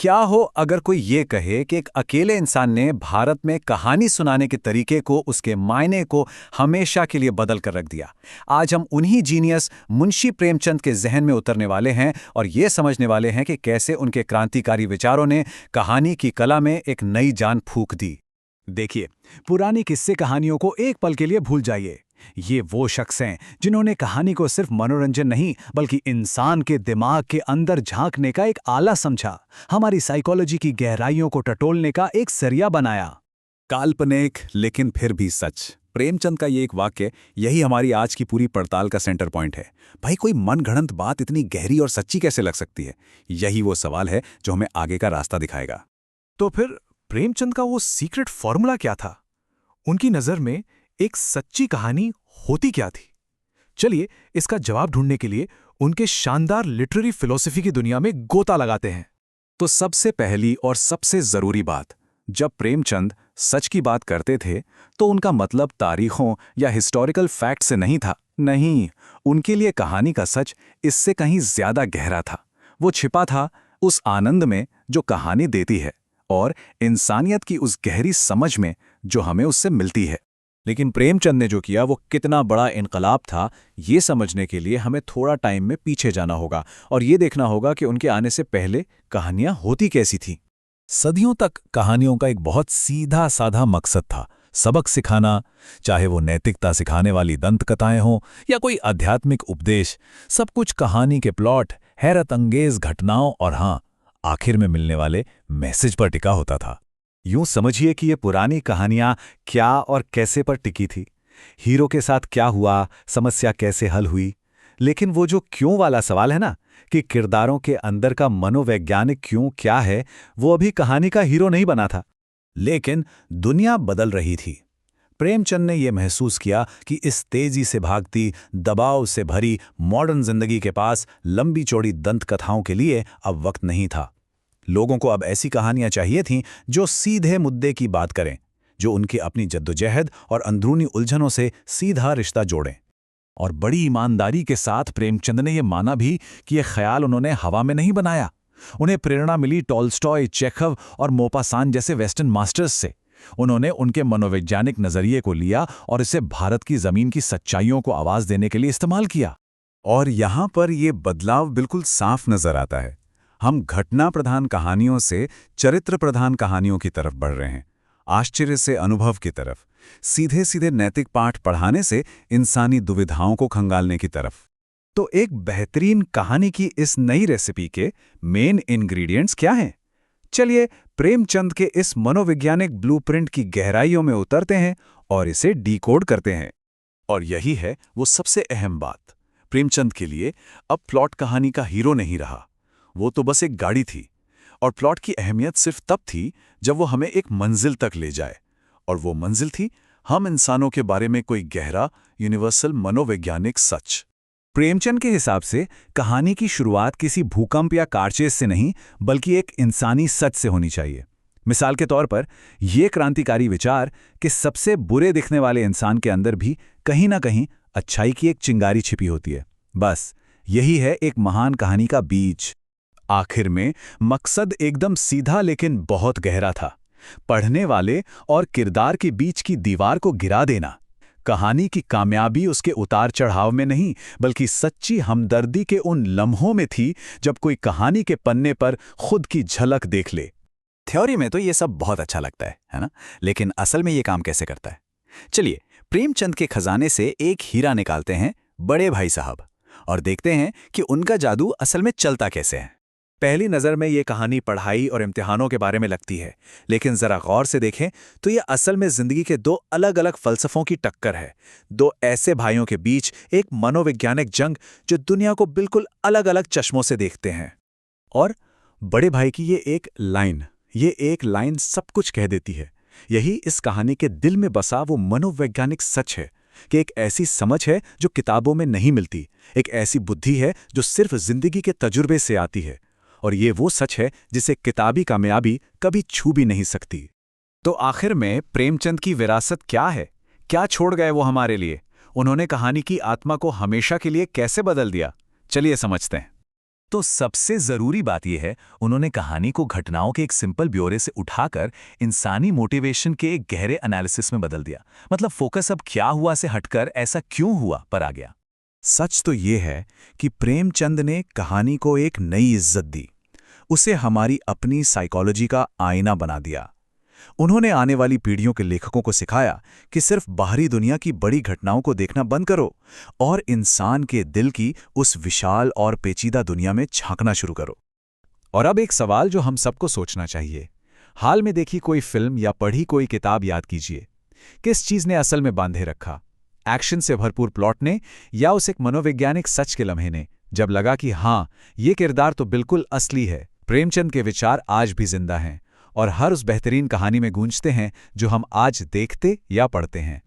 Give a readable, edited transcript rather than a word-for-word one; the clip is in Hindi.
क्या हो अगर कोई ये कहे कि एक अकेले इंसान ने भारत में कहानी सुनाने के तरीके को, उसके मायने को हमेशा के लिए बदल कर रख दिया। आज हम उन्हीं जीनियस मुंशी प्रेमचंद के जहन में उतरने वाले हैं और ये समझने वाले हैं कि कैसे उनके क्रांतिकारी विचारों ने कहानी की कला में एक नई जान फूंक दी। देखिए, पुरानी किस्से कहानियों को एक पल के लिए भूल जाइए। ये वो शख्स हैं जिन्होंने कहानी को सिर्फ मनोरंजन नहीं बल्कि इंसान के दिमाग के अंदर झांकने का एक आला समझा, हमारी साइकोलॉजी की गहराइयों को टटोलने का एक जरिया बनाया। काल्पनिक लेकिन फिर भी सच। प्रेमचंद का ये एक वाक्य यही हमारी आज की पूरी पड़ताल का सेंटर पॉइंट है। भाई, कोई मनगढ़ंत बात इतनी गहरी और सच्ची कैसे लग सकती है? यही वो सवाल है जो हमें आगे का रास्ता दिखाएगा। तो फिर प्रेमचंद का वो सीक्रेट फॉर्मूला क्या था? उनकी नजर में एक सच्ची कहानी होती क्या थी? चलिए इसका जवाब ढूंढने के लिए उनके शानदार लिटरेरी फिलॉसफी की दुनिया में गोता लगाते हैं। तो सबसे पहली और सबसे जरूरी बात, जब प्रेमचंद सच की बात करते थे तो उनका मतलब तारीखों या हिस्टोरिकल फैक्ट से नहीं था। नहीं, उनके लिए कहानी का सच इससे कहीं ज्यादा गहरा था। वो छिपा था उस आनंद में जो कहानी देती है और इंसानियत की उस गहरी समझ में जो हमें उससे मिलती है। लेकिन प्रेमचंद ने जो किया वो कितना बड़ा इनकलाब था, ये समझने के लिए हमें थोड़ा टाइम में पीछे जाना होगा और ये देखना होगा कि उनके आने से पहले कहानियां होती कैसी थीं। सदियों तक कहानियों का एक बहुत सीधा साधा मकसद था, सबक सिखाना। चाहे वो नैतिकता सिखाने वाली दंत कथाएं हों या कोई आध्यात्मिक उपदेश, सब कुछ कहानी के प्लॉट, हैरत अंगेज घटनाओं और हाँ, आखिर में मिलने वाले मैसेज पर टिका होता था। यूं समझिए कि ये पुरानी कहानियां क्या और कैसे पर टिकी थी। हीरो के साथ क्या हुआ, समस्या कैसे हल हुई। लेकिन वो जो क्यों वाला सवाल है ना, कि किरदारों के अंदर का मनोवैज्ञानिक क्यों क्या है, वो अभी कहानी का हीरो नहीं बना था। लेकिन दुनिया बदल रही थी। प्रेमचंद ने यह महसूस किया कि इस तेजी से भागती, दबाव से भरी मॉडर्न जिंदगी के पास लंबी चौड़ी दंत कथाओं के लिए अब वक्त नहीं था। लोगों को अब ऐसी कहानियां चाहिए थीं जो सीधे मुद्दे की बात करें, जो उनकी अपनी जद्दोजहद और अंदरूनी उलझनों से सीधा रिश्ता जोड़ें। और बड़ी ईमानदारी के साथ प्रेमचंद ने यह माना भी कि यह ख्याल उन्होंने हवा में नहीं बनाया। उन्हें प्रेरणा मिली टॉल्स्टॉय, चेखव और मोपासान जैसे वेस्टर्न मास्टर्स से। उन्होंने उनके मनोवैज्ञानिक नजरिए को लिया और इसे भारत की जमीन की सच्चाइयों को आवाज देने के लिए इस्तेमाल किया। और यहां पर यह बदलाव बिल्कुल साफ नजर आता है। हम घटना प्रधान कहानियों से चरित्र प्रधान कहानियों की तरफ बढ़ रहे हैं, आश्चर्य से अनुभव की तरफ, सीधे सीधे नैतिक पाठ पढ़ाने से इंसानी दुविधाओं को खंगालने की तरफ। तो एक बेहतरीन कहानी की इस नई रेसिपी के मेन इंग्रेडिएंट्स क्या हैं? चलिए प्रेमचंद के इस मनोवैज्ञानिक ब्लूप्रिंट की गहराइयों में उतरते हैं और इसे डिकोड करते हैं। और यही है वो सबसे अहम बात। प्रेमचंद के लिए अब प्लॉट कहानी का हीरो नहीं रहा, वो तो बस एक गाड़ी थी। और प्लॉट की अहमियत सिर्फ तब थी जब वो हमें एक मंजिल तक ले जाए, और वो मंजिल थी हम इंसानों के बारे में कोई गहरा, यूनिवर्सल मनोवैज्ञानिक सच। प्रेमचंद के हिसाब से कहानी की शुरुआत किसी भूकंप या कारचेज से नहीं बल्कि एक इंसानी सच से होनी चाहिए। मिसाल के तौर पर यह क्रांतिकारी विचार कि सबसे बुरे दिखने वाले इंसान के अंदर भी कहीं ना कहीं अच्छाई की एक चिंगारी छिपी होती है। बस यही है एक महान कहानी का बीज। आखिर में मकसद एकदम सीधा लेकिन बहुत गहरा था, पढ़ने वाले और किरदार के बीच की दीवार को गिरा देना। कहानी की कामयाबी उसके उतार चढ़ाव में नहीं बल्कि सच्ची हमदर्दी के उन लम्हों में थी जब कोई कहानी के पन्ने पर खुद की झलक देख ले। थ्योरी में तो ये सब बहुत अच्छा लगता है ना? लेकिन असल में ये काम कैसे करता है? चलिए प्रेमचंद के खजाने से एक हीरा निकालते हैं बड़े भाई साहब और देखते हैं कि उनका जादू असल में चलता कैसे है। पहली नज़र में ये कहानी पढ़ाई और इम्तिहानों के बारे में लगती है, लेकिन ज़रा गौर से देखें तो ये असल में ज़िंदगी के दो अलग अलग फ़लसफ़ों की टक्कर है। दो ऐसे भाइयों के बीच एक मनोवैज्ञानिक जंग जो दुनिया को बिल्कुल अलग अलग चश्मों से देखते हैं। और बड़े भाई की ये एक लाइन सब कुछ कह देती है। यही इस कहानी के दिल में बसा वो मनोवैज्ञानिक सच है कि एक ऐसी समझ है जो किताबों में नहीं मिलती, एक ऐसी बुद्धि है जो सिर्फ ज़िंदगी के तजुर्बे से आती है, और ये वो सच है जिसे किताबी कामयाबी कभी छू भी नहीं सकती। तो आखिर में प्रेमचंद की विरासत क्या है? क्या छोड़ गए वो हमारे लिए? उन्होंने कहानी की आत्मा को हमेशा के लिए कैसे बदल दिया? चलिए समझते हैं। तो सबसे जरूरी बात यह है, उन्होंने कहानी को घटनाओं के एक सिंपल ब्यौरे से उठाकर इंसानी मोटिवेशन के एक गहरे एनालिसिस में बदल दिया। मतलब फोकस अब क्या हुआ से हटकर ऐसा क्यों हुआ पर आ गया। सच तो ये है कि प्रेमचंद ने कहानी को एक नई इज्जत दी, उसे हमारी अपनी साइकोलॉजी का आईना बना दिया। उन्होंने आने वाली पीढ़ियों के लेखकों को सिखाया कि सिर्फ बाहरी दुनिया की बड़ी घटनाओं को देखना बंद करो और इंसान के दिल की उस विशाल और पेचीदा दुनिया में झांकना शुरू करो। और अब एक सवाल जो हम सबको सोचना चाहिए, हाल में देखी कोई फिल्म या पढ़ी कोई किताब याद कीजिए, किस चीज ने असल में बांधे रखा? एक्शन से भरपूर प्लॉट ने या उस एक मनोवैज्ञानिक सच के लम्हे ने, जब लगा कि हाँ, ये किरदार तो बिल्कुल असली है। प्रेमचंद के विचार आज भी जिंदा हैं और हर उस बेहतरीन कहानी में गूंजते हैं जो हम आज देखते या पढ़ते हैं।